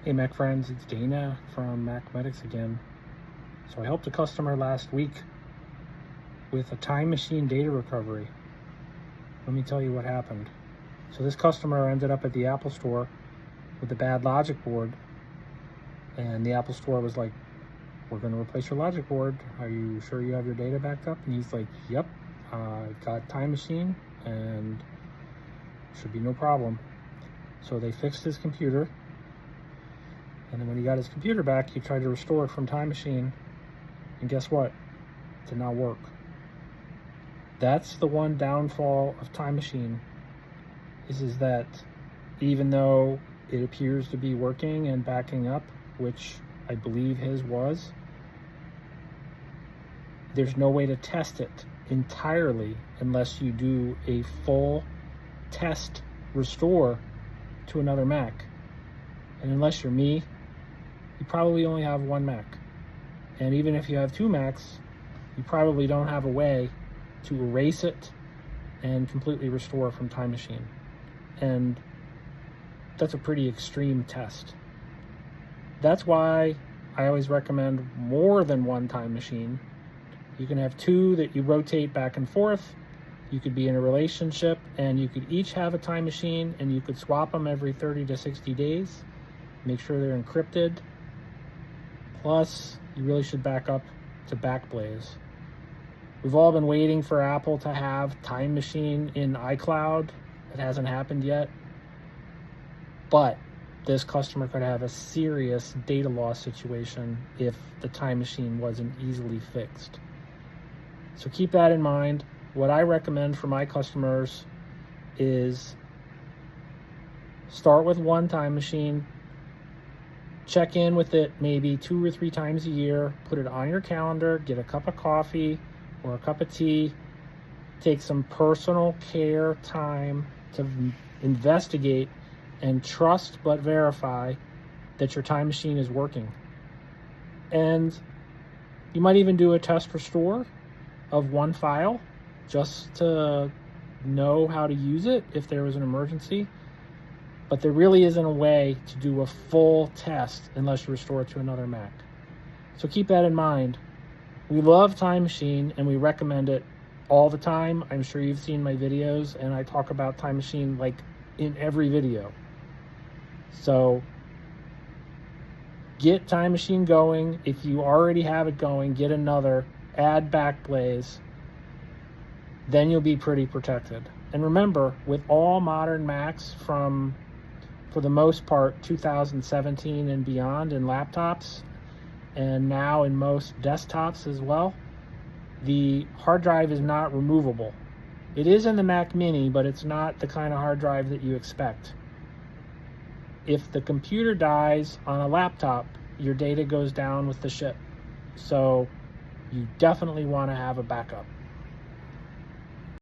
Hey Mac friends, it's Dana from Mac Medics again. So I helped a customer last week with a time machine data recovery. Let me tell you what happened. So this customer ended up at the Apple store with a bad logic board, and the Apple store was like, "We're going to replace your logic board. Are you sure you have your data backed up?" And he's like, "Yep, I got time machine and should be no problem." So they fixed his computer, and then when he got his computer back, he tried to restore it from time machine, and guess what? It did not work. That's the one downfall of time machine, is that even though it appears to be working and backing up, which I believe his was, there's no way to test it entirely unless you do a full test restore to another Mac. And unless you're me, you probably only have one Mac. And even if you have two Macs, you probably don't have a way to erase it and completely restore from time machine. And that's a pretty extreme test. That's why I always recommend more than one time machine. You can have two that you rotate back and forth. You could be in a relationship and you could each have a time machine, and you could swap them every 30 to 60 days. Make sure they're encrypted. Plus, you really should back up to Backblaze. We've all been waiting for Apple to have Time Machine in iCloud. It hasn't happened yet. But this customer could have a serious data loss situation if the Time Machine wasn't easily fixed. So keep that in mind. What I recommend for my customers is start with one Time Machine, check in with it maybe 2 or 3 times a year, put it on your calendar, get a cup of coffee or a cup of tea, take some personal care time to investigate and trust but verify that your time machine is working. And you might even do a test restore of one file just to know how to use it if there was an emergency. But there really isn't a way to do a full test unless you restore it to another Mac. So keep that in mind. We love Time Machine and we recommend it all the time. I'm sure you've seen my videos and I talk about Time Machine like in every video. So get Time Machine going. If you already have it going, get another, add Backblaze. Then you'll be pretty protected. And remember, with all modern Macs from, for the most part, 2017 and beyond in laptops, and now in most desktops as well, the hard drive is not removable. It is in the Mac Mini, but it's not the kind of hard drive that you expect. If the computer dies on a laptop, your data goes down with the ship. So you definitely want to have a backup.